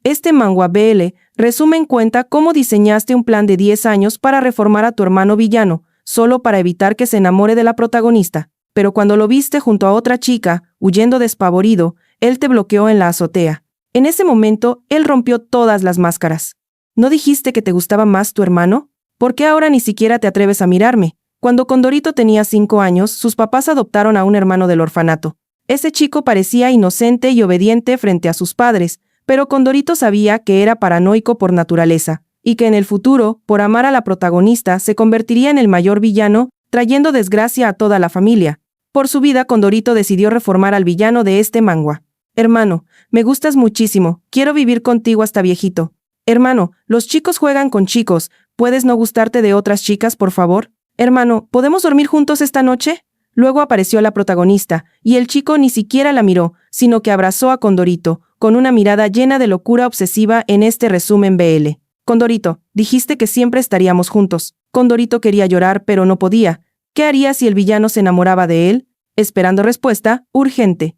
Este manga BL resumen cuenta cómo diseñaste un plan de 10 años para reformar a tu hermano villano, solo para evitar que se enamore de la protagonista. Pero cuando lo viste junto a otra chica, huyendo despavorido, él te bloqueó en la azotea. En ese momento, él rompió todas las máscaras. ¿No dijiste que te gustaba más tu hermano? ¿Por qué ahora ni siquiera te atreves a mirarme? Cuando Condorito tenía 5 años, sus papás adoptaron a un hermano del orfanato. Ese chico parecía inocente y obediente frente a sus padres, pero Condorito sabía que era paranoico por naturaleza, y que en el futuro, por amar a la protagonista, se convertiría en el mayor villano, trayendo desgracia a toda la familia. Por su vida, Condorito decidió reformar al villano de este manga. Hermano, me gustas muchísimo, quiero vivir contigo hasta viejito. Hermano, los chicos juegan con chicos, ¿puedes no gustarte de otras chicas, por favor? Hermano, ¿podemos dormir juntos esta noche? Luego apareció la protagonista, y el chico ni siquiera la miró, sino que abrazó a Condorito, con una mirada llena de locura obsesiva en este resumen BL. Condorito, dijiste que siempre estaríamos juntos. Condorito quería llorar, pero no podía. ¿Qué haría si el villano se enamoraba de él? Esperando respuesta, urgente.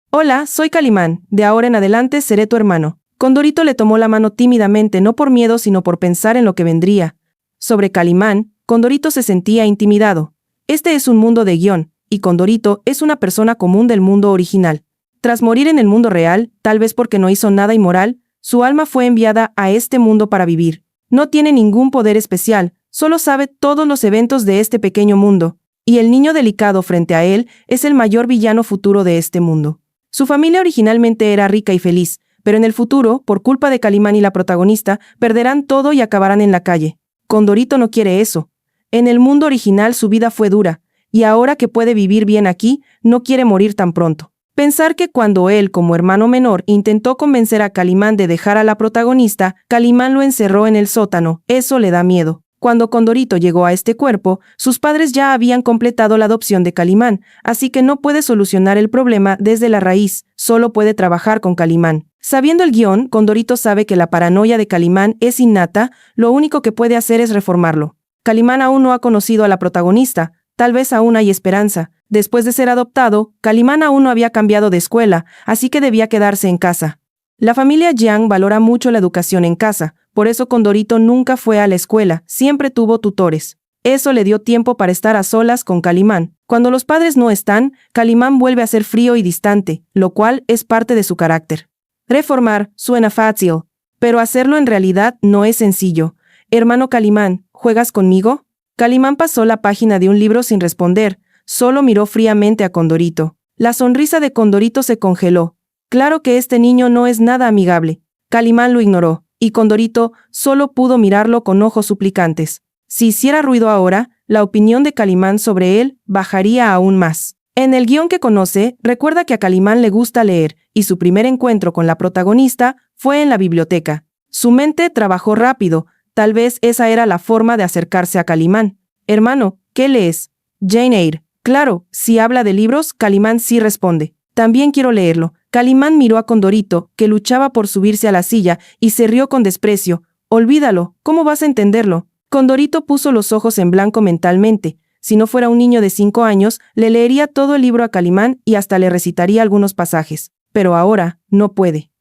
Hola, soy Calimán, de ahora en adelante seré tu hermano. Condorito le tomó la mano tímidamente, no por miedo, sino por pensar en lo que vendría. Sobre Calimán, Condorito se sentía intimidado. Este es un mundo de guión, y Condorito es una persona común del mundo original. Tras morir en el mundo real, tal vez porque no hizo nada inmoral, su alma fue enviada a este mundo para vivir. No tiene ningún poder especial, solo sabe todos los eventos de este pequeño mundo, y el niño delicado frente a él es el mayor villano futuro de este mundo. Su familia originalmente era rica y feliz, pero en el futuro, por culpa de Calimán y la protagonista, perderán todo y acabarán en la calle. Condorito no quiere eso. En el mundo original su vida fue dura, y ahora que puede vivir bien aquí, no quiere morir tan pronto. Pensar que cuando él, como hermano menor, intentó convencer a Calimán de dejar a la protagonista, Calimán lo encerró en el sótano, eso le da miedo. Cuando Condorito llegó a este cuerpo, sus padres ya habían completado la adopción de Calimán, así que no puede solucionar el problema desde la raíz, solo puede trabajar con Calimán. Sabiendo el guión, Condorito sabe que la paranoia de Calimán es innata, lo único que puede hacer es reformarlo. Calimán aún no ha conocido a la protagonista, tal vez aún hay esperanza. Después de ser adoptado, Calimán aún no había cambiado de escuela, así que debía quedarse en casa. La familia Jiang valora mucho la educación en casa, por eso Condorito nunca fue a la escuela, siempre tuvo tutores. Eso le dio tiempo para estar a solas con Calimán. Cuando los padres no están, Calimán vuelve a ser frío y distante, lo cual es parte de su carácter. Reformar suena fácil, pero hacerlo en realidad no es sencillo. Hermano Calimán, ¿juegas conmigo? Calimán pasó la página de un libro sin responder, solo miró fríamente a Condorito. La sonrisa de Condorito se congeló. Claro que este niño no es nada amigable. Calimán lo ignoró, y Condorito solo pudo mirarlo con ojos suplicantes. Si hiciera ruido ahora, la opinión de Calimán sobre él bajaría aún más. En el guión que conoce, recuerda que a Calimán le gusta leer, y su primer encuentro con la protagonista fue en la biblioteca. Su mente trabajó rápido, tal vez esa era la forma de acercarse a Calimán. Hermano, ¿qué lees? Jane Eyre. Claro, si habla de libros, Calimán sí responde. También quiero leerlo. Calimán miró a Condorito, que luchaba por subirse a la silla, y se rió con desprecio. Olvídalo, ¿cómo vas a entenderlo? Condorito puso los ojos en blanco mentalmente. Si no fuera un niño de 5 años, le leería todo el libro a Calimán y hasta le recitaría algunos pasajes. Pero ahora, no puede.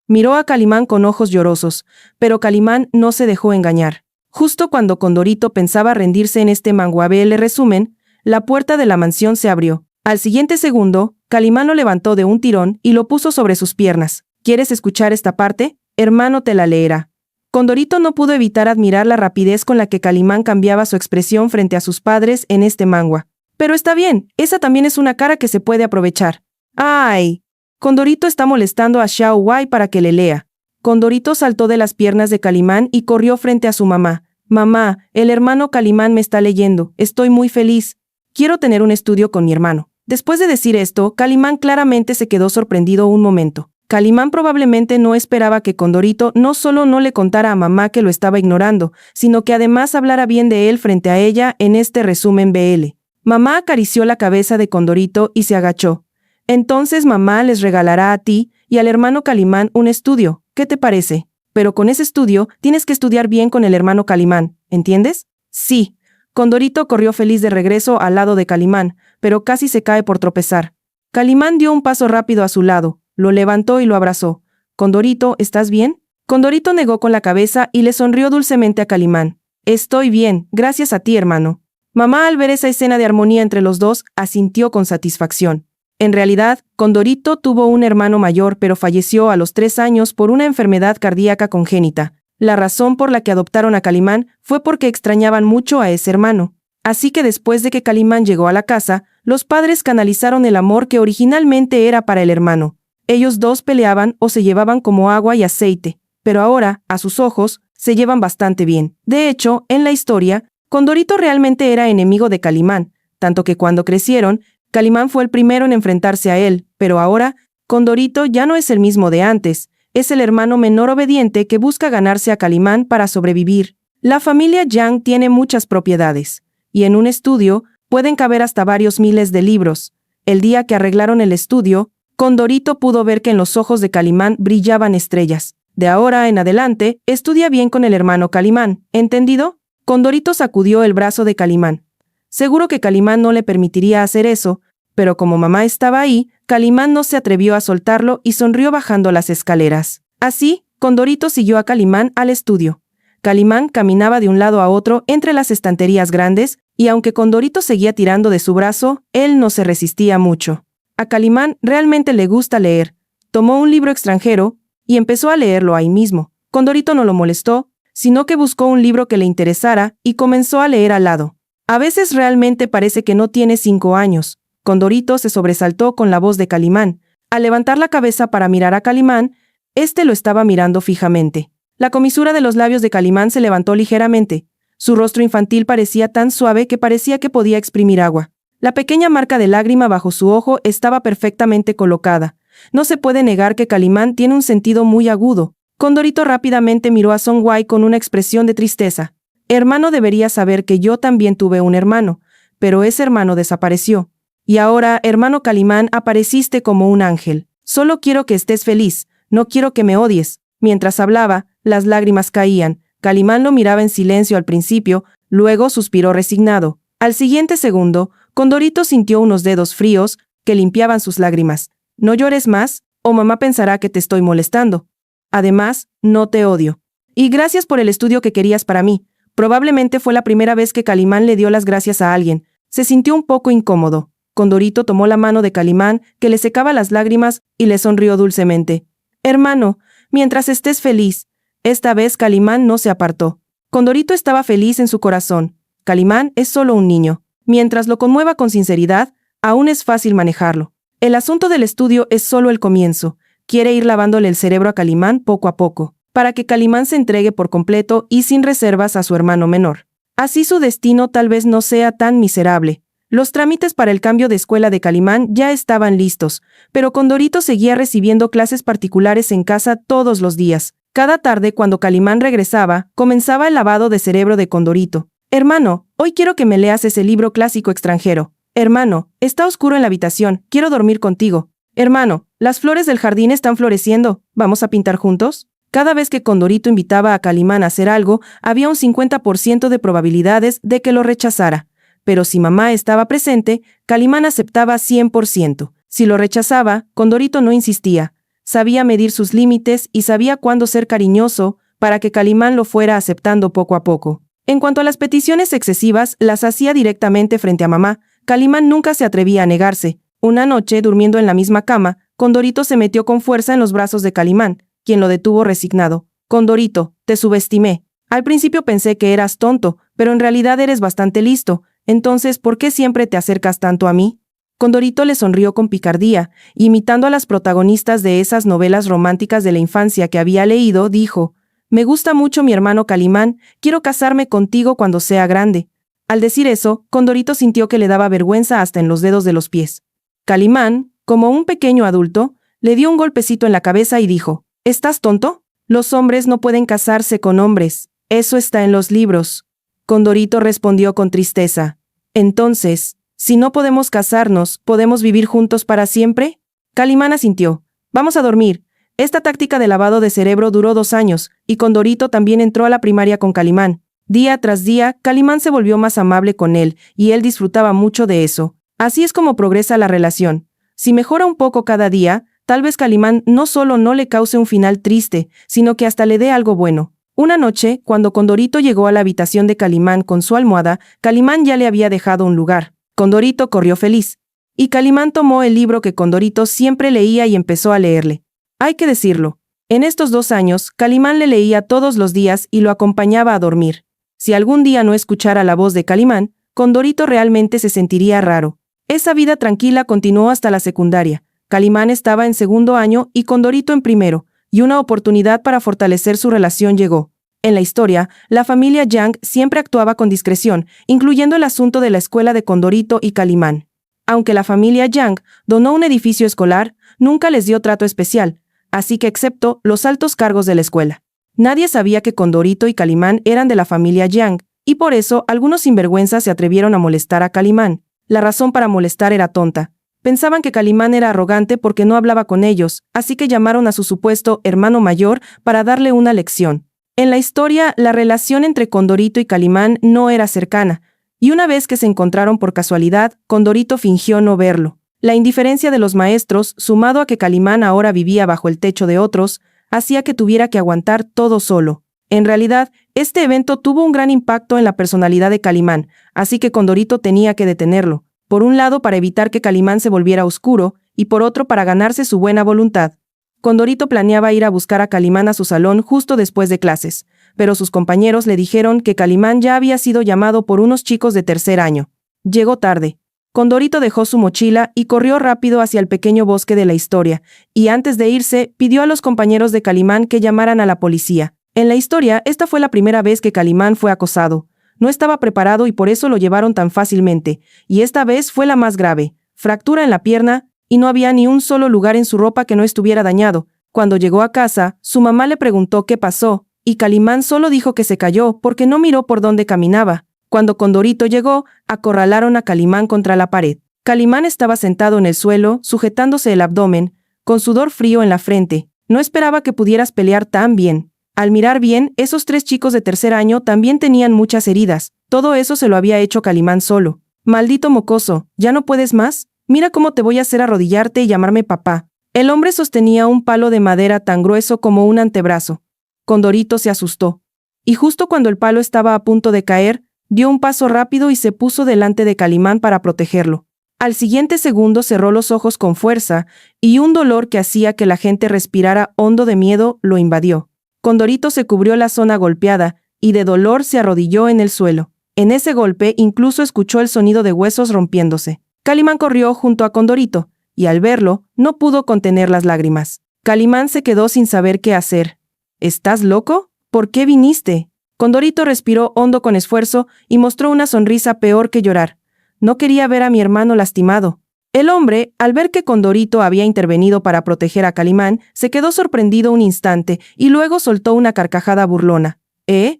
Miró a Calimán con ojos llorosos, pero Calimán no se dejó engañar. Justo cuando Condorito pensaba rendirse en este manga BL resumen, la puerta de la mansión se abrió. Al siguiente segundo, Calimán lo levantó de un tirón y lo puso sobre sus piernas. ¿Quieres escuchar esta parte? Hermano te la leerá. Condorito no pudo evitar admirar la rapidez con la que Calimán cambiaba su expresión frente a sus padres en este manga. Pero está bien, esa también es una cara que se puede aprovechar. ¡Ay! Condorito está molestando a Xiao Wei para que le lea. Condorito saltó de las piernas de Calimán y corrió frente a su mamá. Mamá, el hermano Calimán me está leyendo, estoy muy feliz. Quiero tener un estudio con mi hermano. Después de decir esto, Calimán claramente se quedó sorprendido un momento. Calimán probablemente no esperaba que Condorito no solo no le contara a mamá que lo estaba ignorando, sino que además hablara bien de él frente a ella en este resumen BL. Mamá acarició la cabeza de Condorito y se agachó. Entonces mamá les regalará a ti y al hermano Calimán un estudio. ¿Qué te parece? Pero con ese estudio tienes que estudiar bien con el hermano Calimán, ¿entiendes? Sí. Condorito corrió feliz de regreso al lado de Calimán, pero casi se cae por tropezar. Calimán dio un paso rápido a su lado, lo levantó y lo abrazó. Condorito, ¿estás bien? Condorito negó con la cabeza y le sonrió dulcemente a Calimán. Estoy bien, gracias a ti, hermano. Mamá, al ver esa escena de armonía entre los dos, asintió con satisfacción. En realidad, Condorito tuvo un hermano mayor, pero falleció a los 3 años por una enfermedad cardíaca congénita. La razón por la que adoptaron a Calimán fue porque extrañaban mucho a ese hermano. Así que después de que Calimán llegó a la casa, los padres canalizaron el amor que originalmente era para el hermano. Ellos dos peleaban o se llevaban como agua y aceite, pero ahora, a sus ojos, se llevan bastante bien. De hecho, en la historia, Condorito realmente era enemigo de Calimán, tanto que cuando crecieron, Calimán fue el primero en enfrentarse a él, pero ahora, Condorito ya no es el mismo de antes, es el hermano menor obediente que busca ganarse a Calimán para sobrevivir. La familia Yang tiene muchas propiedades, y en un estudio pueden caber hasta varios miles de libros. El día que arreglaron el estudio, Condorito pudo ver que en los ojos de Calimán brillaban estrellas. De ahora en adelante, estudia bien con el hermano Calimán, ¿entendido? Condorito sacudió el brazo de Calimán. Seguro que Calimán no le permitiría hacer eso, pero como mamá estaba ahí, Calimán no se atrevió a soltarlo y sonrió bajando las escaleras. Así, Condorito siguió a Calimán al estudio. Calimán caminaba de un lado a otro entre las estanterías grandes, y aunque Condorito seguía tirando de su brazo, él no se resistía mucho. A Calimán realmente le gusta leer. Tomó un libro extranjero y empezó a leerlo ahí mismo. Condorito no lo molestó, sino que buscó un libro que le interesara y comenzó a leer al lado. A veces realmente parece que no tiene 5 años. Condorito se sobresaltó con la voz de Calimán. Al levantar la cabeza para mirar a Calimán, éste lo estaba mirando fijamente. La comisura de los labios de Calimán se levantó ligeramente. Su rostro infantil parecía tan suave que parecía que podía exprimir agua. La pequeña marca de lágrima bajo su ojo estaba perfectamente colocada. No se puede negar que Calimán tiene un sentido muy agudo. Condorito rápidamente miró a Song Wai con una expresión de tristeza. Hermano, debería saber que yo también tuve un hermano, pero ese hermano desapareció. Y ahora, hermano Calimán, apareciste como un ángel. Solo quiero que estés feliz, no quiero que me odies. Mientras hablaba, las lágrimas caían. Calimán lo miraba en silencio al principio, luego suspiró resignado. Al siguiente segundo, Condorito sintió unos dedos fríos que limpiaban sus lágrimas. No llores más, o mamá pensará que te estoy molestando. Además, no te odio. Y gracias por el estudio que querías para mí. Probablemente fue la primera vez que Calimán le dio las gracias a alguien. Se sintió un poco incómodo. Condorito tomó la mano de Calimán, que le secaba las lágrimas, y le sonrió dulcemente. Hermano, mientras estés feliz. Esta vez Calimán no se apartó. Condorito estaba feliz en su corazón. Calimán es solo un niño. Mientras lo conmueva con sinceridad, aún es fácil manejarlo. El asunto del estudio es solo el comienzo. Quiere ir lavándole el cerebro a Calimán poco a poco, para que Calimán se entregue por completo y sin reservas a su hermano menor. Así su destino tal vez no sea tan miserable. Los trámites para el cambio de escuela de Calimán ya estaban listos, pero Condorito seguía recibiendo clases particulares en casa todos los días. Cada tarde, cuando Calimán regresaba, comenzaba el lavado de cerebro de Condorito. Hermano, hoy quiero que me leas ese libro clásico extranjero. Hermano, está oscuro en la habitación, quiero dormir contigo. Hermano, las flores del jardín están floreciendo, ¿vamos a pintar juntos? Cada vez que Condorito invitaba a Calimán a hacer algo, había un 50% de probabilidades de que lo rechazara. Pero si mamá estaba presente, Calimán aceptaba 100%. Si lo rechazaba, Condorito no insistía. Sabía medir sus límites y sabía cuándo ser cariñoso para que Calimán lo fuera aceptando poco a poco. En cuanto a las peticiones excesivas, las hacía directamente frente a mamá. Calimán nunca se atrevía a negarse. Una noche, durmiendo en la misma cama, Condorito se metió con fuerza en los brazos de Calimán, quien lo detuvo resignado. Condorito, te subestimé. Al principio pensé que eras tonto, pero en realidad eres bastante listo. Entonces, ¿por qué siempre te acercas tanto a mí? Condorito le sonrió con picardía, imitando a las protagonistas de esas novelas románticas de la infancia que había leído, dijo: «Me gusta mucho mi hermano Calimán, quiero casarme contigo cuando sea grande». Al decir eso, Condorito sintió que le daba vergüenza hasta en los dedos de los pies. Calimán, como un pequeño adulto, le dio un golpecito en la cabeza y dijo: «¿Estás tonto? Los hombres no pueden casarse con hombres. Eso está en los libros». Condorito respondió con tristeza: «Entonces, si no podemos casarnos, ¿podemos vivir juntos para siempre?». Calimán asintió. «Vamos a dormir». Esta táctica de lavado de cerebro duró 2 años, y Condorito también entró a la primaria con Calimán. Día tras día, Calimán se volvió más amable con él, y él disfrutaba mucho de eso. Así es como progresa la relación. Si mejora un poco cada día, Tal vez Calimán no solo no le cause un final triste, sino que hasta le dé algo bueno. Una noche, cuando Condorito llegó a la habitación de Calimán con su almohada, Calimán ya le había dejado un lugar. Condorito corrió feliz. Y Calimán tomó el libro que Condorito siempre leía y empezó a leerle. Hay que decirlo. En estos 2 años, Calimán le leía todos los días y lo acompañaba a dormir. Si algún día no escuchara la voz de Calimán, Condorito realmente se sentiría raro. Esa vida tranquila continuó hasta la secundaria. Calimán estaba en 2.º año y Condorito en 1.º, y una oportunidad para fortalecer su relación llegó. En la historia, la familia Yang siempre actuaba con discreción, incluyendo el asunto de la escuela de Condorito y Calimán. Aunque la familia Yang donó un edificio escolar, nunca les dio trato especial, así que excepto los altos cargos de la escuela. Nadie sabía que Condorito y Calimán eran de la familia Yang, y por eso algunos sinvergüenzas se atrevieron a molestar a Calimán. La razón para molestar era tonta. Pensaban que Calimán era arrogante porque no hablaba con ellos, así que llamaron a su supuesto hermano mayor para darle una lección. En la historia, la relación entre Condorito y Calimán no era cercana, y una vez que se encontraron por casualidad, Condorito fingió no verlo. La indiferencia de los maestros, sumado a que Calimán ahora vivía bajo el techo de otros, hacía que tuviera que aguantar todo solo. En realidad, este evento tuvo un gran impacto en la personalidad de Calimán, así que Condorito tenía que detenerlo. Por un lado para evitar que Calimán se volviera oscuro, y por otro para ganarse su buena voluntad. Condorito planeaba ir a buscar a Calimán a su salón justo después de clases, pero sus compañeros le dijeron que Calimán ya había sido llamado por unos chicos de 3.er año. Llegó tarde. Condorito dejó su mochila y corrió rápido hacia el pequeño bosque de la historia, y antes de irse, pidió a los compañeros de Calimán que llamaran a la policía. En la historia, esta fue la primera vez que Calimán fue acosado. No estaba preparado y por eso lo llevaron tan fácilmente, y esta vez fue la más grave, fractura en la pierna, y no había ni un solo lugar en su ropa que no estuviera dañado. Cuando llegó a casa, su mamá le preguntó qué pasó, y Calimán solo dijo que se cayó porque no miró por dónde caminaba. Cuando Condorito llegó, acorralaron a Calimán contra la pared. Calimán estaba sentado en el suelo, sujetándose el abdomen, con sudor frío en la frente. No esperaba que pudieras pelear tan bien. Al mirar bien, esos 3 chicos de 3.er año también tenían muchas heridas. Todo eso se lo había hecho Calimán solo. Maldito mocoso, ¿ya no puedes más? Mira cómo te voy a hacer arrodillarte y llamarme papá. El hombre sostenía un palo de madera tan grueso como un antebrazo. Condorito se asustó. Y justo cuando el palo estaba a punto de caer, dio un paso rápido y se puso delante de Calimán para protegerlo. Al siguiente segundo cerró los ojos con fuerza, y un dolor que hacía que la gente respirara hondo de miedo lo invadió. Condorito se cubrió la zona golpeada, y de dolor se arrodilló en el suelo. En ese golpe incluso escuchó el sonido de huesos rompiéndose. Calimán corrió junto a Condorito, y al verlo, no pudo contener las lágrimas. Calimán se quedó sin saber qué hacer. ¿Estás loco? ¿Por qué viniste? Condorito respiró hondo con esfuerzo y mostró una sonrisa peor que llorar. No quería ver a mi hermano lastimado. El hombre, al ver que Condorito había intervenido para proteger a Calimán, se quedó sorprendido un instante y luego soltó una carcajada burlona.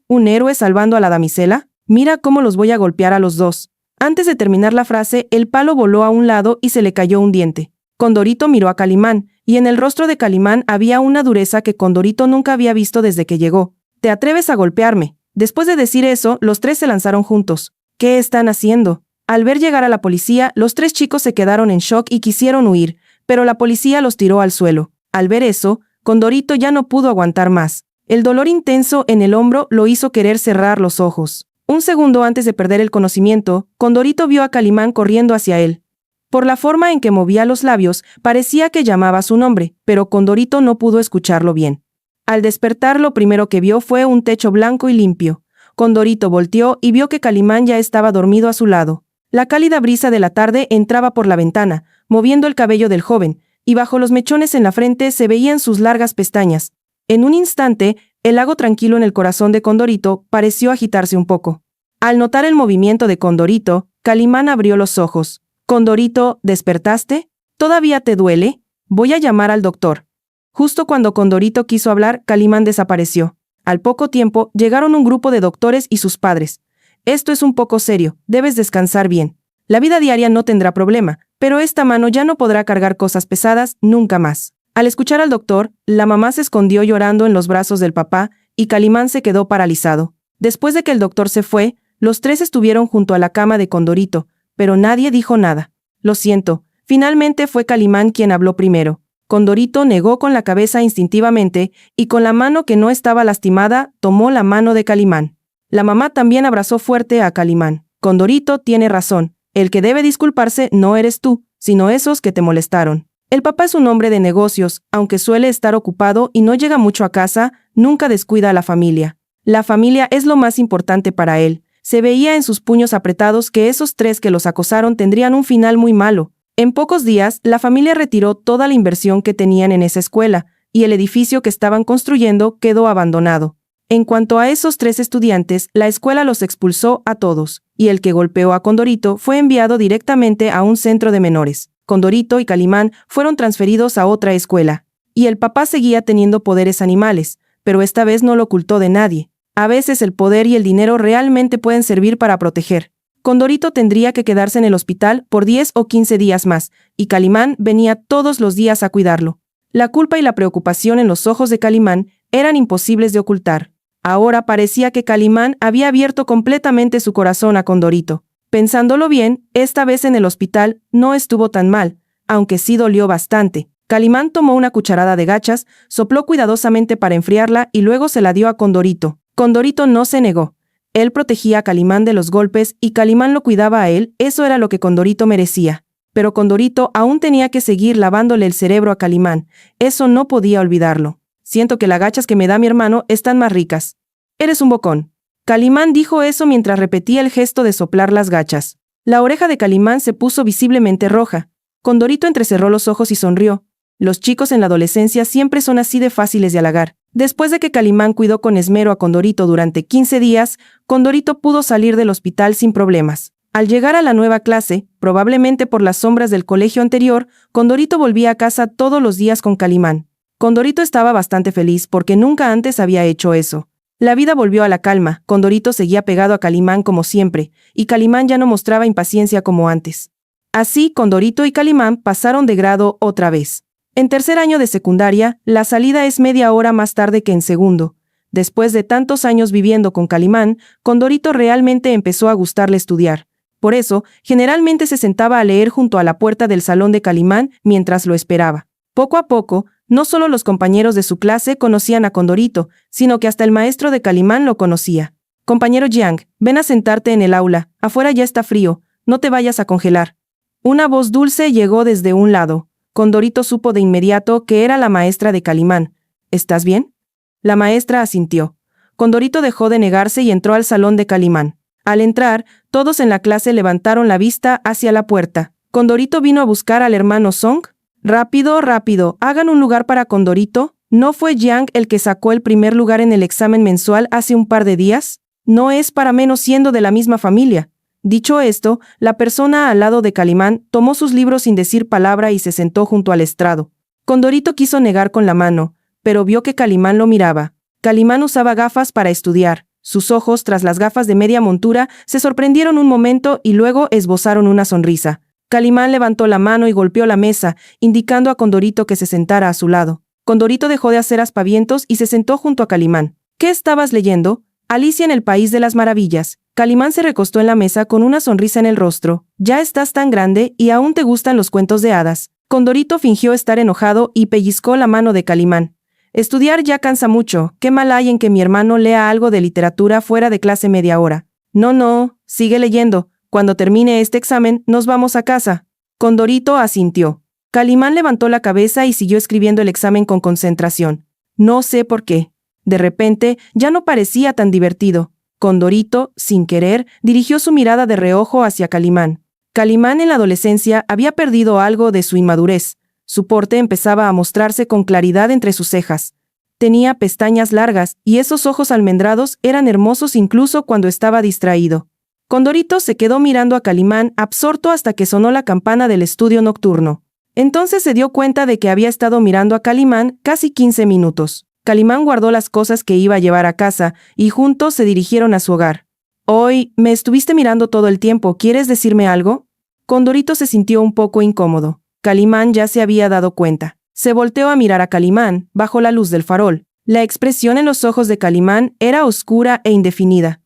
¿Un héroe salvando a la damisela? Mira cómo los voy a golpear a los dos. Antes de terminar la frase, el palo voló a un lado y se le cayó un diente. Condorito miró a Calimán, y en el rostro de Calimán había una dureza que Condorito nunca había visto desde que llegó. ¿Te atreves a golpearme? Después de decir eso, los 3 se lanzaron juntos. ¿Qué están haciendo? Al ver llegar a la policía, los 3 chicos se quedaron en shock y quisieron huir, pero la policía los tiró al suelo. Al ver eso, Condorito ya no pudo aguantar más. El dolor intenso en el hombro lo hizo querer cerrar los ojos. Un segundo antes de perder el conocimiento, Condorito vio a Calimán corriendo hacia él. Por la forma en que movía los labios, parecía que llamaba su nombre, pero Condorito no pudo escucharlo bien. Al despertar, lo primero que vio fue un techo blanco y limpio. Condorito volteó y vio que Calimán ya estaba dormido a su lado. La cálida brisa de la tarde entraba por la ventana, moviendo el cabello del joven, y bajo los mechones en la frente se veían sus largas pestañas. En un instante, el lago tranquilo en el corazón de Condorito pareció agitarse un poco. Al notar el movimiento de Condorito, Calimán abrió los ojos. «Condorito, ¿despertaste? ¿Todavía te duele? Voy a llamar al doctor». Justo cuando Condorito quiso hablar, Calimán desapareció. Al poco tiempo, llegaron un grupo de doctores y sus padres. «Esto es un poco serio, debes descansar bien. La vida diaria no tendrá problema, pero esta mano ya no podrá cargar cosas pesadas nunca más». Al escuchar al doctor, la mamá se escondió llorando en los brazos del papá y Calimán se quedó paralizado. Después de que el doctor se fue, los 3 estuvieron junto a la cama de Condorito, pero nadie dijo nada. «Lo siento». Finalmente fue Calimán quien habló primero. Condorito negó con la cabeza instintivamente y con la mano que no estaba lastimada tomó la mano de Calimán. La mamá también abrazó fuerte a Calimán. Condorito tiene razón. El que debe disculparse no eres tú, sino esos que te molestaron. El papá es un hombre de negocios, aunque suele estar ocupado y no llega mucho a casa, nunca descuida a la familia. La familia es lo más importante para él. Se veía en sus puños apretados que esos 3 que los acosaron tendrían un final muy malo. En pocos días, la familia retiró toda la inversión que tenían en esa escuela, y el edificio que estaban construyendo quedó abandonado. En cuanto a esos 3 estudiantes, la escuela los expulsó a todos, y el que golpeó a Condorito fue enviado directamente a un centro de menores. Condorito y Calimán fueron transferidos a otra escuela. Y el papá seguía teniendo poderes animales, pero esta vez no lo ocultó de nadie. A veces el poder y el dinero realmente pueden servir para proteger. Condorito tendría que quedarse en el hospital por 10 o 15 días más, y Calimán venía todos los días a cuidarlo. La culpa y la preocupación en los ojos de Calimán eran imposibles de ocultar. Ahora parecía que Calimán había abierto completamente su corazón a Condorito. Pensándolo bien, esta vez en el hospital no estuvo tan mal, aunque sí dolió bastante. Calimán tomó una cucharada de gachas, sopló cuidadosamente para enfriarla y luego se la dio a Condorito. Condorito no se negó. Él protegía a Calimán de los golpes y Calimán lo cuidaba a él, eso era lo que Condorito merecía. Pero Condorito aún tenía que seguir lavándole el cerebro a Calimán, eso no podía olvidarlo. Siento que las gachas que me da mi hermano están más ricas. Eres un bocón. Calimán dijo eso mientras repetía el gesto de soplar las gachas. La oreja de Calimán se puso visiblemente roja. Condorito entrecerró los ojos y sonrió. Los chicos en la adolescencia siempre son así de fáciles de halagar. Después de que Calimán cuidó con esmero a Condorito durante 15 días, Condorito pudo salir del hospital sin problemas. Al llegar a la nueva clase, probablemente por las sombras del colegio anterior, Condorito volvía a casa todos los días con Calimán. Condorito estaba bastante feliz porque nunca antes había hecho eso. La vida volvió a la calma, Condorito seguía pegado a Calimán como siempre, y Calimán ya no mostraba impaciencia como antes. Así, Condorito y Calimán pasaron de grado otra vez. En tercer año de secundaria, la salida es media hora más tarde que en segundo. Después de tantos años viviendo con Calimán, Condorito realmente empezó a gustarle estudiar. Por eso, generalmente se sentaba a leer junto a la puerta del salón de Calimán mientras lo esperaba. Poco a poco, no solo los compañeros de su clase conocían a Condorito, sino que hasta el maestro de Calimán lo conocía. Compañero Jiang, ven a sentarte en el aula, afuera ya está frío, no te vayas a congelar. Una voz dulce llegó desde un lado. Condorito supo de inmediato que era la maestra de Calimán. ¿Estás bien? La maestra asintió. Condorito dejó de negarse y entró al salón de Calimán. Al entrar, todos en la clase levantaron la vista hacia la puerta. ¿Condorito vino a buscar al hermano Song? Rápido, rápido, hagan un lugar para Condorito. ¿No fue Jiang el que sacó el primer lugar en el examen mensual hace un par de días? No es para menos siendo de la misma familia. Dicho esto, la persona al lado de Calimán tomó sus libros sin decir palabra y se sentó junto al estrado. Condorito quiso negar con la mano, pero vio que Calimán lo miraba. Calimán usaba gafas para estudiar. Sus ojos, tras las gafas de media montura, se sorprendieron un momento y luego esbozaron una sonrisa. Calimán levantó la mano y golpeó la mesa, indicando a Condorito que se sentara a su lado. Condorito dejó de hacer aspavientos y se sentó junto a Calimán. ¿Qué estabas leyendo? Alicia en el País de las Maravillas. Calimán se recostó en la mesa con una sonrisa en el rostro. Ya estás tan grande y aún te gustan los cuentos de hadas. Condorito fingió estar enojado y pellizcó la mano de Calimán. Estudiar ya cansa mucho. ¿Qué mal hay en que mi hermano lea algo de literatura fuera de clase media hora? No, sigue leyendo. Cuando termine este examen, nos vamos a casa. Condorito asintió. Calimán levantó la cabeza y siguió escribiendo el examen con concentración. No sé por qué. De repente, ya no parecía tan divertido. Condorito, sin querer, dirigió su mirada de reojo hacia Calimán. Calimán en la adolescencia había perdido algo de su inmadurez. Su porte empezaba a mostrarse con claridad entre sus cejas. Tenía pestañas largas y esos ojos almendrados eran hermosos incluso cuando estaba distraído. Condorito se quedó mirando a Calimán absorto hasta que sonó la campana del estudio nocturno. Entonces se dio cuenta de que había estado mirando a Calimán casi 15 minutos. Calimán guardó las cosas que iba a llevar a casa y juntos se dirigieron a su hogar. Hoy, me estuviste mirando todo el tiempo, ¿quieres decirme algo? Condorito se sintió un poco incómodo. Calimán ya se había dado cuenta. Se volteó a mirar a Calimán, bajo la luz del farol. La expresión en los ojos de Calimán era oscura e indefinida.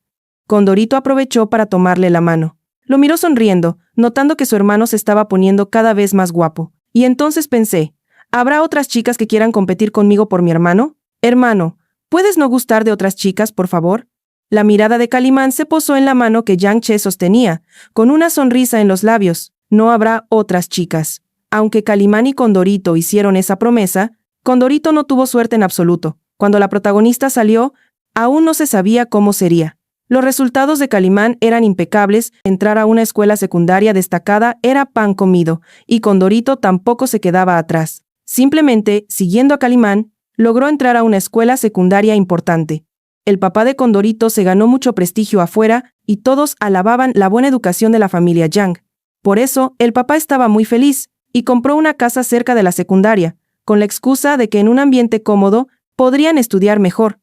Condorito aprovechó para tomarle la mano. Lo miró sonriendo, notando que su hermano se estaba poniendo cada vez más guapo. Y entonces pensé, ¿Habrá otras chicas que quieran competir conmigo por mi hermano? Hermano, ¿puedes no gustar de otras chicas, por favor? La mirada de Calimán se posó en la mano que Yang Che sostenía, con una sonrisa en los labios. No habrá otras chicas. Aunque Calimán y Condorito hicieron esa promesa, Condorito no tuvo suerte en absoluto. Cuando la protagonista salió, aún no se sabía cómo sería. Los resultados de Calimán eran impecables, entrar a una escuela secundaria destacada era pan comido, y Condorito tampoco se quedaba atrás. Simplemente, siguiendo a Calimán, logró entrar a una escuela secundaria importante. El papá de Condorito se ganó mucho prestigio afuera y todos alababan la buena educación de la familia Yang. Por eso, el papá estaba muy feliz y compró una casa cerca de la secundaria, con la excusa de que en un ambiente cómodo podrían estudiar mejor.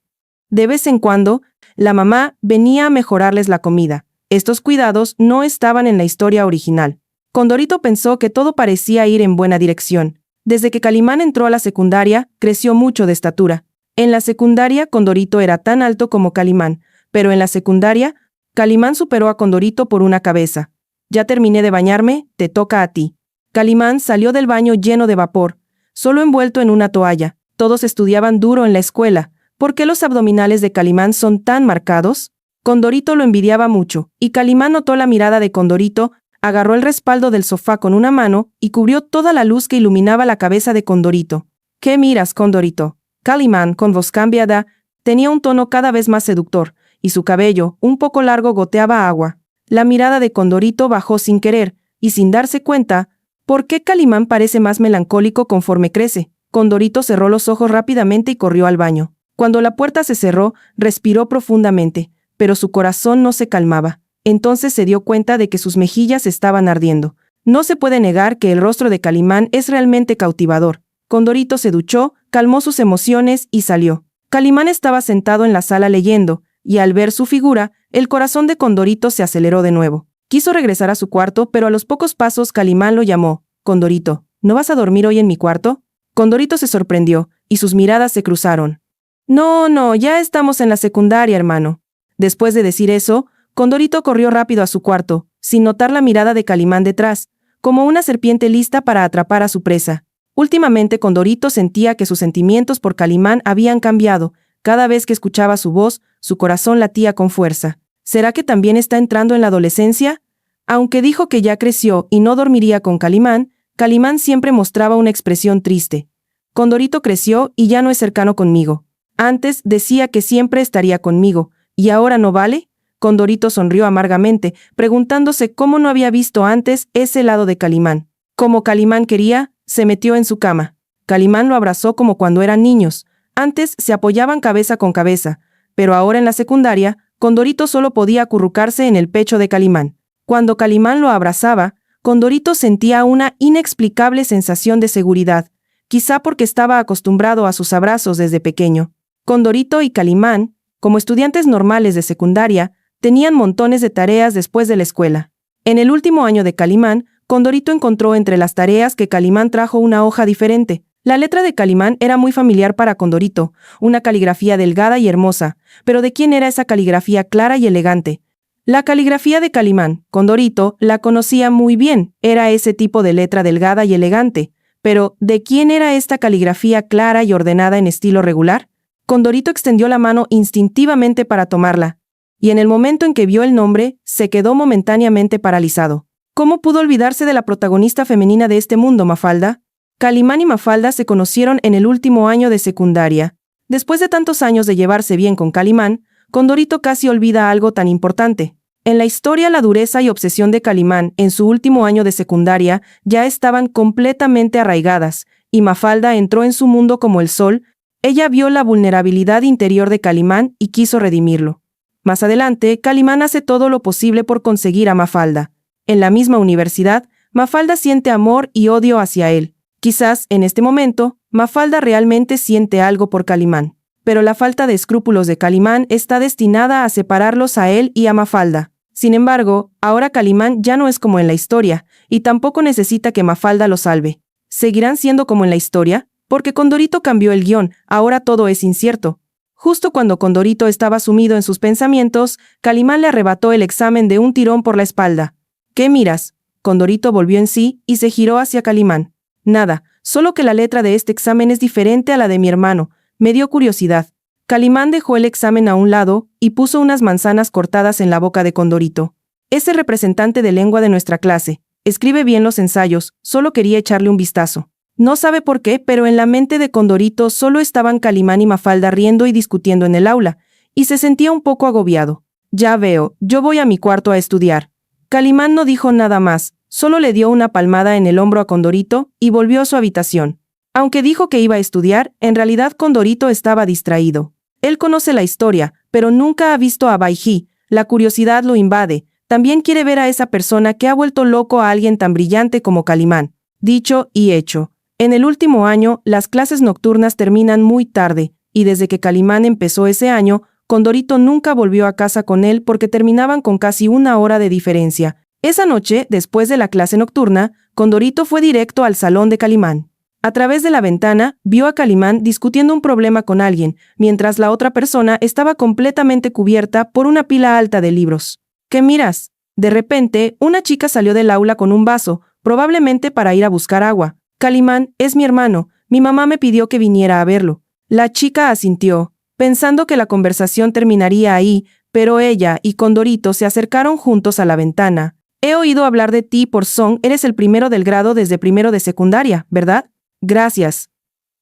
De vez en cuando, la mamá venía a mejorarles la comida. Estos cuidados no estaban en la historia original. Condorito pensó que todo parecía ir en buena dirección. Desde que Calimán entró a la secundaria, creció mucho de estatura. En la secundaria, Condorito era tan alto como Calimán, pero en la secundaria, Calimán superó a Condorito por una cabeza. Ya terminé de bañarme, te toca a ti. Calimán salió del baño lleno de vapor, solo envuelto en una toalla. Todos estudiaban duro en la escuela. ¿Por qué los abdominales de Calimán son tan marcados? Condorito lo envidiaba mucho, y Calimán notó la mirada de Condorito, agarró el respaldo del sofá con una mano y cubrió toda la luz que iluminaba la cabeza de Condorito. ¿Qué miras, Condorito? Calimán, con voz cambiada, tenía un tono cada vez más seductor, y su cabello, un poco largo, goteaba agua. La mirada de Condorito bajó sin querer, y sin darse cuenta, ¿por qué Calimán parece más melancólico conforme crece? Condorito cerró los ojos rápidamente y corrió al baño. Cuando la puerta se cerró, respiró profundamente, pero su corazón no se calmaba. Entonces se dio cuenta de que sus mejillas estaban ardiendo. No se puede negar que el rostro de Calimán es realmente cautivador. Condorito se duchó, calmó sus emociones y salió. Calimán estaba sentado en la sala leyendo, y al ver su figura, el corazón de Condorito se aceleró de nuevo. Quiso regresar a su cuarto, pero a los pocos pasos Calimán lo llamó. Condorito, ¿no vas a dormir hoy en mi cuarto? Condorito se sorprendió, y sus miradas se cruzaron. No, ya estamos en la secundaria, hermano. Después de decir eso, Condorito corrió rápido a su cuarto, sin notar la mirada de Calimán detrás, como una serpiente lista para atrapar a su presa. Últimamente Condorito sentía que sus sentimientos por Calimán habían cambiado. Cada vez que escuchaba su voz, su corazón latía con fuerza. ¿Será que también está entrando en la adolescencia? Aunque dijo que ya creció y no dormiría con Calimán, Calimán siempre mostraba una expresión triste. Condorito creció y ya no es cercano conmigo. Antes decía que siempre estaría conmigo, ¿y ahora no vale? Condorito sonrió amargamente, preguntándose cómo no había visto antes ese lado de Calimán. Como Calimán quería, se metió en su cama. Calimán lo abrazó como cuando eran niños. Antes se apoyaban cabeza con cabeza, pero ahora en la secundaria, Condorito solo podía acurrucarse en el pecho de Calimán. Cuando Calimán lo abrazaba, Condorito sentía una inexplicable sensación de seguridad, quizá porque estaba acostumbrado a sus abrazos desde pequeño. Condorito y Calimán, como estudiantes normales de secundaria, tenían montones de tareas después de la escuela. En el último año de Calimán, Condorito encontró entre las tareas que Calimán trajo una hoja diferente. La letra de Calimán era muy familiar para Condorito, una caligrafía delgada y hermosa, pero ¿de quién era esa caligrafía clara y elegante? La caligrafía de Calimán, Condorito, la conocía muy bien, era ese tipo de letra delgada y elegante, pero ¿de quién era esta caligrafía clara y ordenada en estilo regular? Condorito extendió la mano instintivamente para tomarla, y en el momento en que vio el nombre, se quedó momentáneamente paralizado. ¿Cómo pudo olvidarse de la protagonista femenina de este mundo, Mafalda? Calimán y Mafalda se conocieron en el último año de secundaria. Después de tantos años de llevarse bien con Calimán, Condorito casi olvida algo tan importante. En la historia, la dureza y obsesión de Calimán en su último año de secundaria ya estaban completamente arraigadas, y Mafalda entró en su mundo como el sol. Ella vio la vulnerabilidad interior de Calimán y quiso redimirlo. Más adelante, Calimán hace todo lo posible por conseguir a Mafalda. En la misma universidad, Mafalda siente amor y odio hacia él. Quizás, en este momento, Mafalda realmente siente algo por Calimán. Pero la falta de escrúpulos de Calimán está destinada a separarlos a él y a Mafalda. Sin embargo, ahora Calimán ya no es como en la historia, y tampoco necesita que Mafalda lo salve. ¿Seguirán siendo como en la historia? Porque Condorito cambió el guión, ahora todo es incierto. Justo cuando Condorito estaba sumido en sus pensamientos, Calimán le arrebató el examen de un tirón por la espalda. ¿Qué miras? Condorito volvió en sí y se giró hacia Calimán. Nada, solo que la letra de este examen es diferente a la de mi hermano. Me dio curiosidad. Calimán dejó el examen a un lado y puso unas manzanas cortadas en la boca de Condorito. Es el representante de lengua de nuestra clase. Escribe bien los ensayos, solo quería echarle un vistazo. No sabe por qué, pero en la mente de Condorito solo estaban Calimán y Mafalda riendo y discutiendo en el aula, y se sentía un poco agobiado. Ya veo, yo voy a mi cuarto a estudiar. Calimán no dijo nada más, solo le dio una palmada en el hombro a Condorito y volvió a su habitación. Aunque dijo que iba a estudiar, en realidad Condorito estaba distraído. Él conoce la historia, pero nunca ha visto a Baiji. La curiosidad lo invade. También quiere ver a esa persona que ha vuelto loco a alguien tan brillante como Calimán. Dicho y hecho. En el último año, las clases nocturnas terminan muy tarde, y desde que Calimán empezó ese año, Condorito nunca volvió a casa con él porque terminaban con casi una hora de diferencia. Esa noche, después de la clase nocturna, Condorito fue directo al salón de Calimán. A través de la ventana, vio a Calimán discutiendo un problema con alguien, mientras la otra persona estaba completamente cubierta por una pila alta de libros. ¿Qué miras? De repente, una chica salió del aula con un vaso, probablemente para ir a buscar agua. Calimán, es mi hermano, mi mamá me pidió que viniera a verlo. La chica asintió, pensando que la conversación terminaría ahí, pero ella y Condorito se acercaron juntos a la ventana. He oído hablar de ti por Song, eres el primero del grado desde primero de secundaria, ¿verdad? Gracias.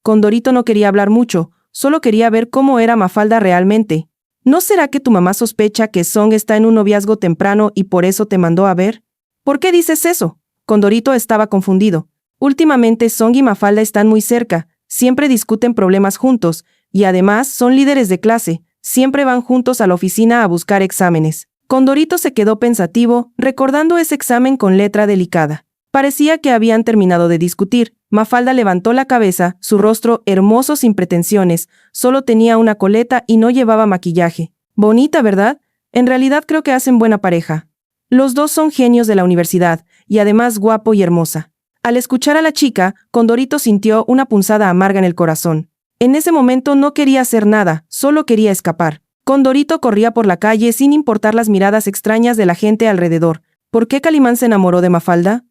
Condorito no quería hablar mucho, solo quería ver cómo era Mafalda realmente. ¿No será que tu mamá sospecha que Song está en un noviazgo temprano y por eso te mandó a ver? ¿Por qué dices eso? Condorito estaba confundido. Últimamente Song y Mafalda están muy cerca, siempre discuten problemas juntos, y además son líderes de clase, siempre van juntos a la oficina a buscar exámenes. Condorito se quedó pensativo, recordando ese examen con letra delicada. Parecía que habían terminado de discutir. Mafalda levantó la cabeza, su rostro hermoso sin pretensiones, solo tenía una coleta y no llevaba maquillaje. Bonita, ¿verdad? En realidad creo que hacen buena pareja. Los dos son genios de la universidad, y además guapo y hermosa. Al escuchar a la chica, Condorito sintió una punzada amarga en el corazón. En ese momento no quería hacer nada, solo quería escapar. Condorito corría por la calle sin importar las miradas extrañas de la gente alrededor. ¿Por qué Calimán se enamoró de Mafalda?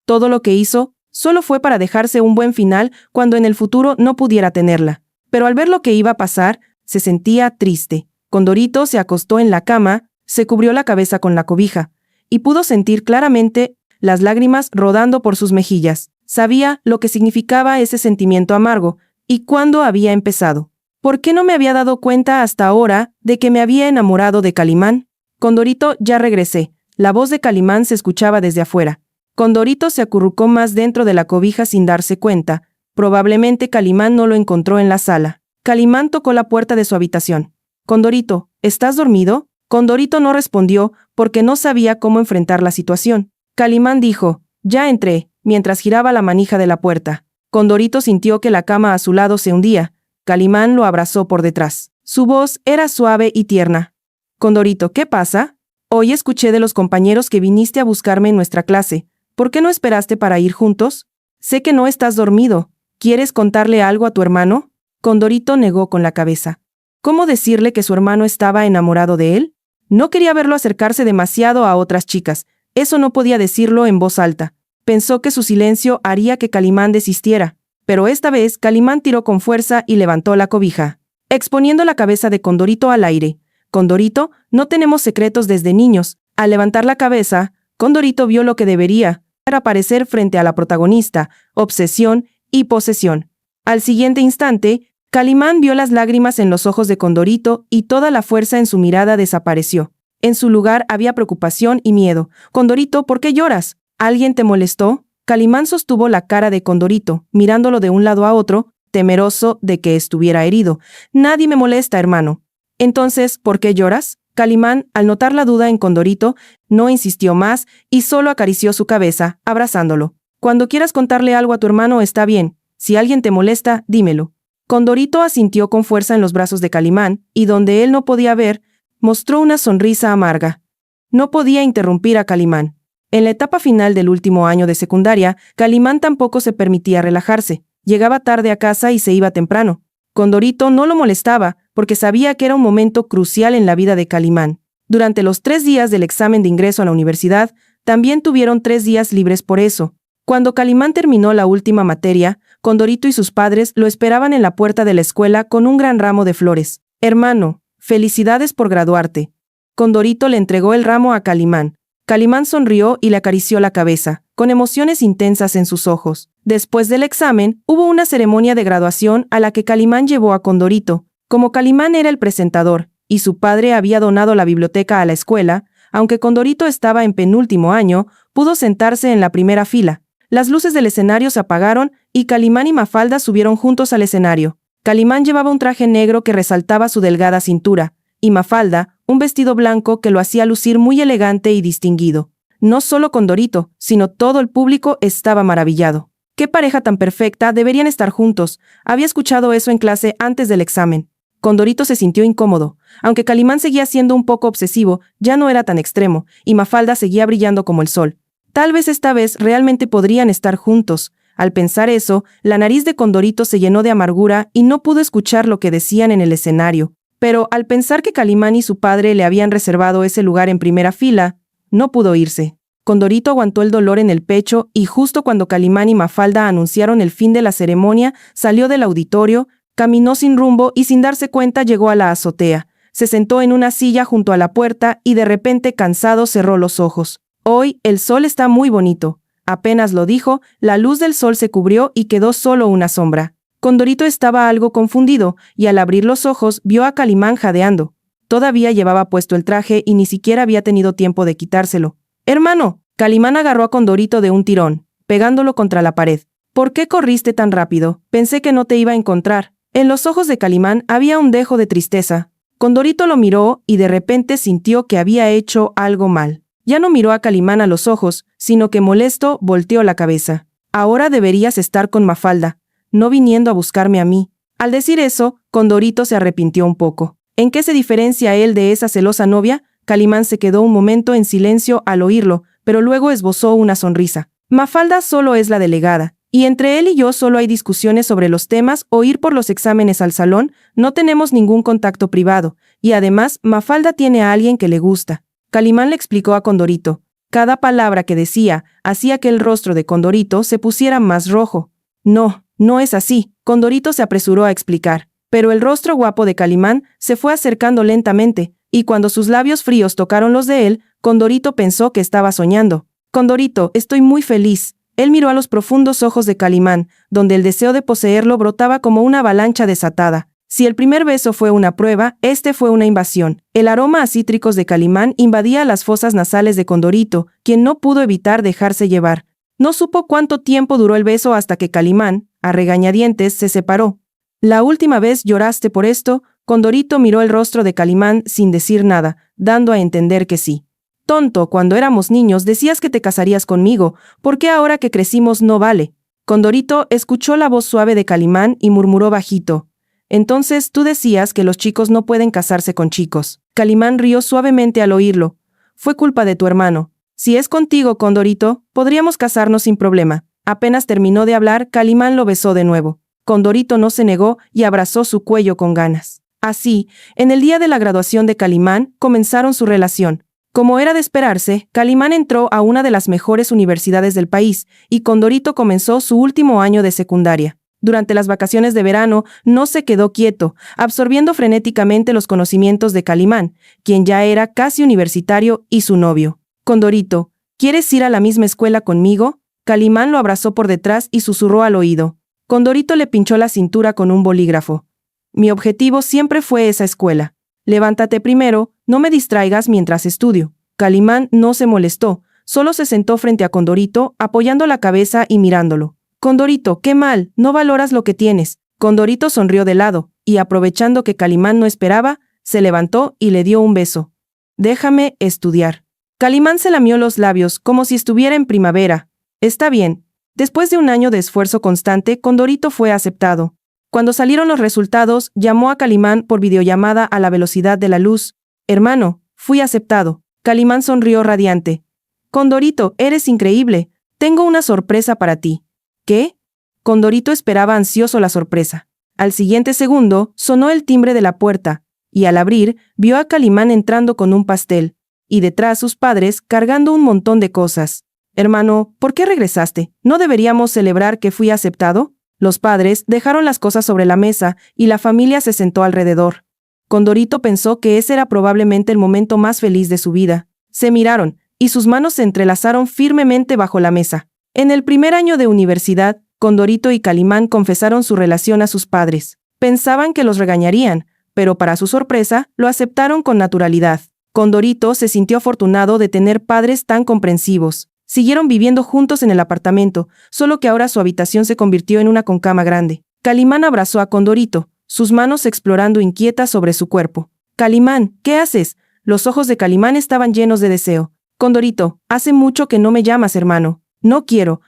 Todo lo que hizo solo fue para dejarse un buen final cuando en el futuro no pudiera tenerla. Pero al ver lo que iba a pasar, se sentía triste. Condorito se acostó en la cama, se cubrió la cabeza con la cobija, y pudo sentir claramente las lágrimas rodando por sus mejillas. Sabía lo que significaba ese sentimiento amargo, y cuándo había empezado. ¿Por qué no me había dado cuenta hasta ahora de que me había enamorado de Calimán? Condorito, ya regresé. La voz de Calimán se escuchaba desde afuera. Condorito se acurrucó más dentro de la cobija sin darse cuenta. Probablemente Calimán no lo encontró en la sala. Calimán tocó la puerta de su habitación. Condorito, ¿estás dormido? Condorito no respondió porque no sabía cómo enfrentar la situación. Calimán dijo, ya entré, mientras giraba la manija de la puerta. Condorito sintió que la cama a su lado se hundía. Calimán lo abrazó por detrás. Su voz era suave y tierna. Condorito, ¿qué pasa? Hoy escuché de los compañeros que viniste a buscarme en nuestra clase. ¿Por qué no esperaste para ir juntos? Sé que no estás dormido. ¿Quieres contarle algo a tu hermano? Condorito negó con la cabeza. ¿Cómo decirle que su hermano estaba enamorado de él? No quería verlo acercarse demasiado a otras chicas. Eso no podía decirlo en voz alta. Pensó que su silencio haría que Calimán desistiera. Pero esta vez Calimán tiró con fuerza y levantó la cobija, exponiendo la cabeza de Condorito al aire. Condorito, no tenemos secretos desde niños. Al levantar la cabeza, Condorito vio lo que debería aparecer frente a la protagonista, obsesión y posesión. Al siguiente instante, Calimán vio las lágrimas en los ojos de Condorito y toda la fuerza en su mirada desapareció. En su lugar había preocupación y miedo. Condorito, ¿por qué lloras? ¿Alguien te molestó? Calimán sostuvo la cara de Condorito, mirándolo de un lado a otro, temeroso de que estuviera herido. Nadie me molesta, hermano. Entonces, ¿por qué lloras? Calimán, al notar la duda en Condorito, no insistió más y solo acarició su cabeza, abrazándolo. Cuando quieras contarle algo a tu hermano está bien. Si alguien te molesta, dímelo. Condorito asintió con fuerza en los brazos de Calimán, y donde él no podía ver, mostró una sonrisa amarga. No podía interrumpir a Calimán. En la etapa final del último año de secundaria, Calimán tampoco se permitía relajarse. Llegaba tarde a casa y se iba temprano. Condorito no lo molestaba, porque sabía que era un momento crucial en la vida de Calimán. Durante los 3 días del examen de ingreso a la universidad, también tuvieron 3 días libres por eso. Cuando Calimán terminó la última materia, Condorito y sus padres lo esperaban en la puerta de la escuela con un gran ramo de flores. Hermano, felicidades por graduarte. Condorito le entregó el ramo a Calimán. Calimán sonrió y le acarició la cabeza, con emociones intensas en sus ojos. Después del examen, hubo una ceremonia de graduación a la que Calimán llevó a Condorito. Como Calimán era el presentador, y su padre había donado la biblioteca a la escuela, aunque Condorito estaba en penúltimo año, pudo sentarse en la primera fila. Las luces del escenario se apagaron y Calimán y Mafalda subieron juntos al escenario. Calimán llevaba un traje negro que resaltaba su delgada cintura, y Mafalda, un vestido blanco que lo hacía lucir muy elegante y distinguido. No solo Condorito, sino todo el público estaba maravillado. ¡Qué pareja tan perfecta! Deberían estar juntos. Había escuchado eso en clase antes del examen. Condorito se sintió incómodo. Aunque Calimán seguía siendo un poco obsesivo, ya no era tan extremo, y Mafalda seguía brillando como el sol. Tal vez esta vez realmente podrían estar juntos. Al pensar eso, la nariz de Condorito se llenó de amargura y no pudo escuchar lo que decían en el escenario. Pero al pensar que Calimán y su padre le habían reservado ese lugar en primera fila, no pudo irse. Condorito aguantó el dolor en el pecho y justo cuando Calimán y Mafalda anunciaron el fin de la ceremonia, salió del auditorio, caminó sin rumbo y sin darse cuenta llegó a la azotea. Se sentó en una silla junto a la puerta y de repente cansado cerró los ojos. Hoy el sol está muy bonito. Apenas lo dijo, la luz del sol se cubrió y quedó solo una sombra. Condorito estaba algo confundido y al abrir los ojos vio a Calimán jadeando. Todavía llevaba puesto el traje y ni siquiera había tenido tiempo de quitárselo. ¡Hermano! Calimán agarró a Condorito de un tirón, pegándolo contra la pared. ¿Por qué corriste tan rápido? Pensé que no te iba a encontrar. En los ojos de Calimán había un dejo de tristeza. Condorito lo miró y de repente sintió que había hecho algo mal. Ya no miró a Calimán a los ojos, sino que molesto volteó la cabeza. Ahora deberías estar con Mafalda, no viniendo a buscarme a mí. Al decir eso, Condorito se arrepintió un poco. ¿En qué se diferencia él de esa celosa novia? Calimán se quedó un momento en silencio al oírlo, pero luego esbozó una sonrisa. Mafalda solo es la delegada, y entre él y yo solo hay discusiones sobre los temas o ir por los exámenes al salón, no tenemos ningún contacto privado, y además Mafalda tiene a alguien que le gusta. Calimán le explicó a Condorito. Cada palabra que decía hacía que el rostro de Condorito se pusiera más rojo. No, no es así, Condorito se apresuró a explicar. Pero el rostro guapo de Calimán se fue acercando lentamente, y cuando sus labios fríos tocaron los de él, Condorito pensó que estaba soñando. Condorito, estoy muy feliz. Él miró a los profundos ojos de Calimán, donde el deseo de poseerlo brotaba como una avalancha desatada. Si el primer beso fue una prueba, este fue una invasión. El aroma a cítricos de Calimán invadía las fosas nasales de Condorito, quien no pudo evitar dejarse llevar. No supo cuánto tiempo duró el beso hasta que Calimán, a regañadientes, se separó. La última vez lloraste por esto. Condorito miró el rostro de Calimán sin decir nada, dando a entender que sí. Tonto, cuando éramos niños decías que te casarías conmigo, ¿por qué ahora que crecimos no vale? Condorito escuchó la voz suave de Calimán y murmuró bajito. Entonces tú decías que los chicos no pueden casarse con chicos. Calimán rió suavemente al oírlo. Fue culpa de tu hermano. Si es contigo, Condorito, podríamos casarnos sin problema. Apenas terminó de hablar, Calimán lo besó de nuevo. Condorito no se negó y abrazó su cuello con ganas. Así, en el día de la graduación de Calimán, comenzaron su relación. Como era de esperarse, Calimán entró a una de las mejores universidades del país y Condorito comenzó su último año de secundaria. Durante las vacaciones de verano no se quedó quieto, absorbiendo frenéticamente los conocimientos de Calimán, quien ya era casi universitario, y su novio. Condorito, ¿quieres ir a la misma escuela conmigo? Calimán lo abrazó por detrás y susurró al oído. Condorito le pinchó la cintura con un bolígrafo. Mi objetivo siempre fue esa escuela. Levántate primero, no me distraigas mientras estudio. Calimán no se molestó, solo se sentó frente a Condorito, apoyando la cabeza y mirándolo. Condorito, qué mal, no valoras lo que tienes. Condorito sonrió de lado, y aprovechando que Calimán no esperaba, se levantó y le dio un beso. Déjame estudiar. Calimán se lamió los labios como si estuviera en primavera. Está bien. Después de un año de esfuerzo constante, Condorito fue aceptado. Cuando salieron los resultados, llamó a Calimán por videollamada a la velocidad de la luz. Hermano, fui aceptado. Calimán sonrió radiante. Condorito, eres increíble. Tengo una sorpresa para ti. ¿Qué? Condorito esperaba ansioso la sorpresa. Al siguiente segundo, sonó el timbre de la puerta, y al abrir, vio a Calimán entrando con un pastel, y detrás sus padres cargando un montón de cosas. Hermano, ¿por qué regresaste? ¿No deberíamos celebrar que fui aceptado? Los padres dejaron las cosas sobre la mesa y la familia se sentó alrededor. Condorito pensó que ese era probablemente el momento más feliz de su vida. Se miraron, y sus manos se entrelazaron firmemente bajo la mesa. En el primer año de universidad, Condorito y Calimán confesaron su relación a sus padres. Pensaban que los regañarían, pero para su sorpresa, lo aceptaron con naturalidad. Condorito se sintió afortunado de tener padres tan comprensivos. Siguieron viviendo juntos en el apartamento, solo que ahora su habitación se convirtió en una concama grande. Calimán abrazó a Condorito, sus manos explorando inquietas sobre su cuerpo. «Calimán, ¿qué haces?» Los ojos de Calimán estaban llenos de deseo. «Condorito, hace mucho que no me llamas hermano. No quiero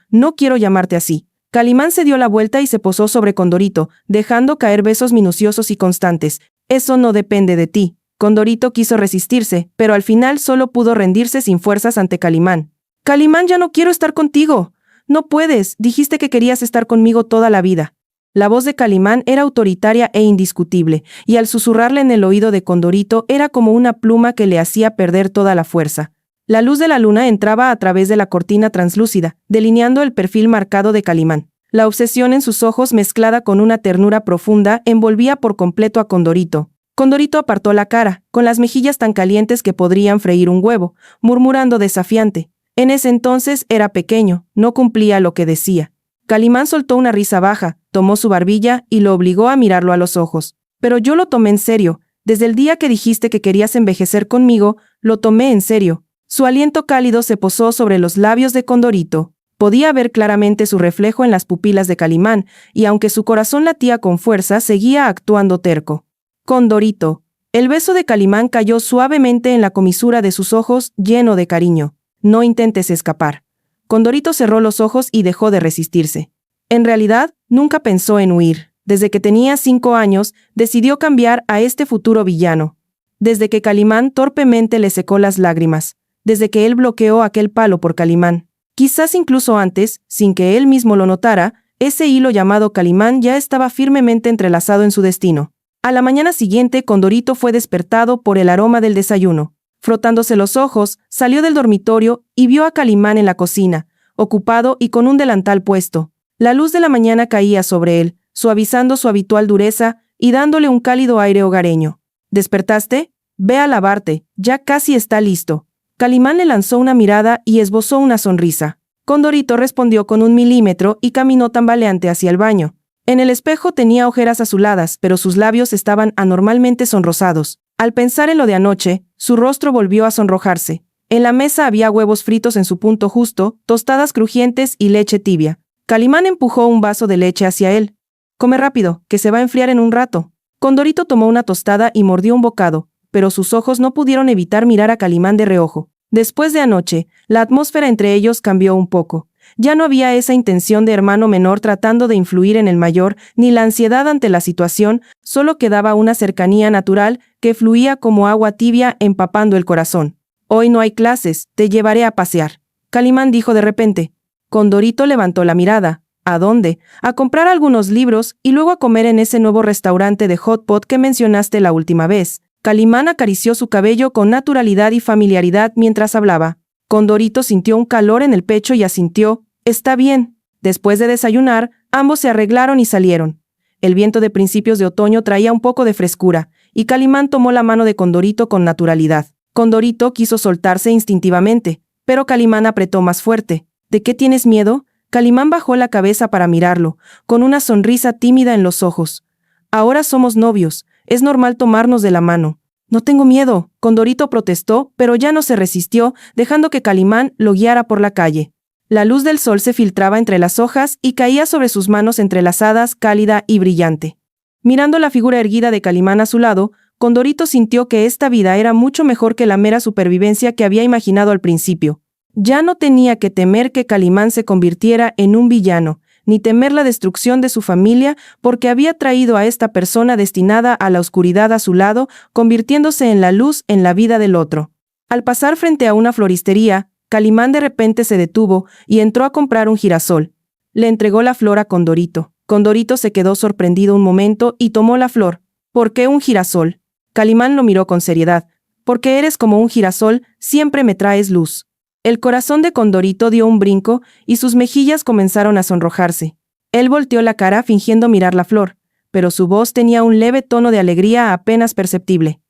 llamarte así». Calimán se dio la vuelta y se posó sobre Condorito, dejando caer besos minuciosos y constantes. «Eso no depende de ti». Condorito quiso resistirse, pero al final solo pudo rendirse sin fuerzas ante Calimán. «Calimán, ya no quiero estar contigo». «No puedes, dijiste que querías estar conmigo toda la vida». La voz de Calimán era autoritaria e indiscutible, y al susurrarle en el oído de Condorito era como una pluma que le hacía perder toda la fuerza. La luz de la luna entraba a través de la cortina translúcida, delineando el perfil marcado de Calimán. La obsesión en sus ojos, mezclada con una ternura profunda, envolvía por completo a Condorito. Condorito apartó la cara, con las mejillas tan calientes que podrían freír un huevo, murmurando desafiante. En ese entonces era pequeño, no cumplía lo que decía. Calimán soltó una risa baja, tomó su barbilla y lo obligó a mirarlo a los ojos. «Pero yo lo tomé en serio. Desde el día que dijiste que querías envejecer conmigo, lo tomé en serio». Su aliento cálido se posó sobre los labios de Condorito. Podía ver claramente su reflejo en las pupilas de Calimán, y aunque su corazón latía con fuerza, seguía actuando terco. «Condorito». El beso de Calimán cayó suavemente en la comisura de sus ojos, lleno de cariño. «No intentes escapar». Condorito cerró los ojos y dejó de resistirse. En realidad, nunca pensó en huir. Desde que tenía 5 años, decidió cambiar a este futuro villano. Desde que Calimán torpemente le secó las lágrimas. Desde que él bloqueó aquel palo por Calimán. Quizás incluso antes, sin que él mismo lo notara, ese hilo llamado Calimán ya estaba firmemente entrelazado en su destino. A la mañana siguiente, Condorito fue despertado por el aroma del desayuno. Frotándose los ojos, salió del dormitorio y vio a Calimán en la cocina, ocupado y con un delantal puesto. La luz de la mañana caía sobre él, suavizando su habitual dureza y dándole un cálido aire hogareño. «¿Despertaste? Ve a lavarte, ya casi está listo». Calimán le lanzó una mirada y esbozó una sonrisa. Condorito respondió con 1 milímetro y caminó tambaleante hacia el baño. En el espejo tenía ojeras azuladas, pero sus labios estaban anormalmente sonrosados. Al pensar en lo de anoche, su rostro volvió a sonrojarse. En la mesa había huevos fritos en su punto justo, tostadas crujientes y leche tibia. Calimán empujó un vaso de leche hacia él. «Come rápido, que se va a enfriar en un rato». Condorito tomó una tostada y mordió un bocado, pero sus ojos no pudieron evitar mirar a Calimán de reojo. Después de anoche, la atmósfera entre ellos cambió un poco. Ya no había esa intención de hermano menor tratando de influir en el mayor, ni la ansiedad ante la situación, solo quedaba una cercanía natural que fluía como agua tibia empapando el corazón. «Hoy no hay clases, te llevaré a pasear», Calimán dijo de repente. Condorito levantó la mirada. «¿A dónde?» «A comprar algunos libros y luego a comer en ese nuevo restaurante de hot pot que mencionaste la última vez». Calimán acarició su cabello con naturalidad y familiaridad mientras hablaba. Condorito sintió un calor en el pecho y asintió. «Está bien». Después de desayunar, ambos se arreglaron y salieron. El viento de principios de otoño traía un poco de frescura, y Calimán tomó la mano de Condorito con naturalidad. Condorito quiso soltarse instintivamente, pero Calimán apretó más fuerte. «¿De qué tienes miedo?» Calimán bajó la cabeza para mirarlo, con una sonrisa tímida en los ojos. «Ahora somos novios, es normal tomarnos de la mano». «No tengo miedo», Condorito protestó, pero ya no se resistió, dejando que Calimán lo guiara por la calle. La luz del sol se filtraba entre las hojas y caía sobre sus manos entrelazadas, cálida y brillante. Mirando la figura erguida de Calimán a su lado, Condorito sintió que esta vida era mucho mejor que la mera supervivencia que había imaginado al principio. Ya no tenía que temer que Calimán se convirtiera en un villano, ni temer la destrucción de su familia, porque había traído a esta persona destinada a la oscuridad a su lado, convirtiéndose en la luz en la vida del otro. Al pasar frente a una floristería, Calimán de repente se detuvo y entró a comprar un girasol. Le entregó la flor a Condorito. Condorito se quedó sorprendido un momento y tomó la flor. «¿Por qué un girasol?» Calimán lo miró con seriedad. «Porque eres como un girasol, siempre me traes luz». El corazón de Condorito dio un brinco y sus mejillas comenzaron a sonrojarse. Él volteó la cara fingiendo mirar la flor, pero su voz tenía un leve tono de alegría apenas perceptible.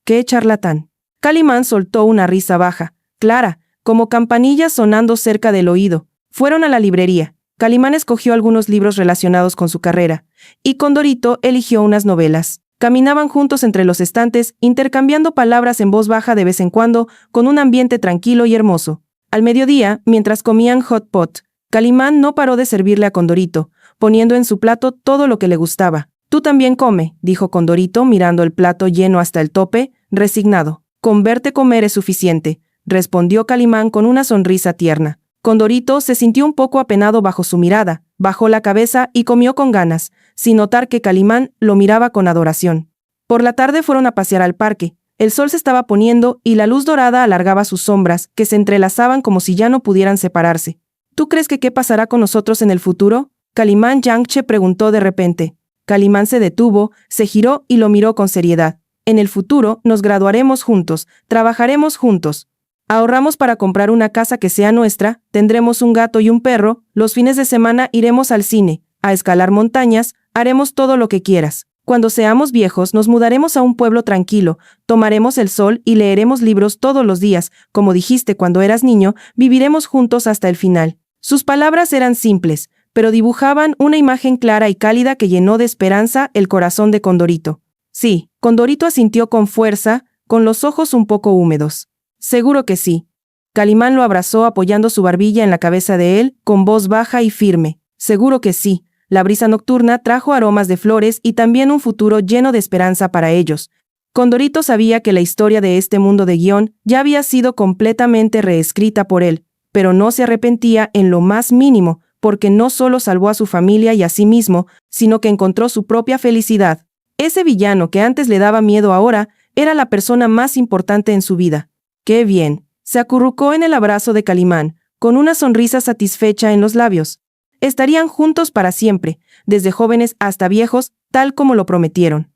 ¡Qué charlatán! Calimán soltó una risa baja, clara, como campanillas sonando cerca del oído. Fueron a la librería. Calimán escogió algunos libros relacionados con su carrera, y Condorito eligió unas novelas. Caminaban juntos entre los estantes, intercambiando palabras en voz baja de vez en cuando, con un ambiente tranquilo y hermoso. Al mediodía, mientras comían hot pot, Calimán no paró de servirle a Condorito, poniendo en su plato todo lo que le gustaba. «Tú también come», dijo Condorito mirando el plato lleno hasta el tope, resignado. «Con verte comer es suficiente», respondió Calimán con una sonrisa tierna. Condorito se sintió un poco apenado bajo su mirada, bajó la cabeza y comió con ganas, sin notar que Calimán lo miraba con adoración. Por la tarde fueron a pasear al parque. El sol se estaba poniendo y la luz dorada alargaba sus sombras, que se entrelazaban como si ya no pudieran separarse. «¿Tú crees que qué pasará con nosotros en el futuro?», Calimán Yangche preguntó de repente. Calimán se detuvo, se giró y lo miró con seriedad. «En el futuro nos graduaremos juntos, trabajaremos juntos. Ahorramos para comprar una casa que sea nuestra, tendremos un gato y un perro, los fines de semana iremos al cine, a escalar montañas, haremos todo lo que quieras. Cuando seamos viejos nos mudaremos a un pueblo tranquilo, tomaremos el sol y leeremos libros todos los días, como dijiste cuando eras niño, viviremos juntos hasta el final». Sus palabras eran simples, pero dibujaban una imagen clara y cálida que llenó de esperanza el corazón de Condorito. Sí, Condorito asintió con fuerza, con los ojos un poco húmedos. «Seguro que sí». Calimán lo abrazó apoyando su barbilla en la cabeza de él, con voz baja y firme. «Seguro que sí». La brisa nocturna trajo aromas de flores y también un futuro lleno de esperanza para ellos. Condorito sabía que la historia de este mundo de guión ya había sido completamente reescrita por él, pero no se arrepentía en lo más mínimo, porque no solo salvó a su familia y a sí mismo, sino que encontró su propia felicidad. Ese villano que antes le daba miedo ahora, era la persona más importante en su vida. ¡Qué bien! Se acurrucó en el abrazo de Calimán, con una sonrisa satisfecha en los labios. Estarían juntos para siempre, desde jóvenes hasta viejos, tal como lo prometieron.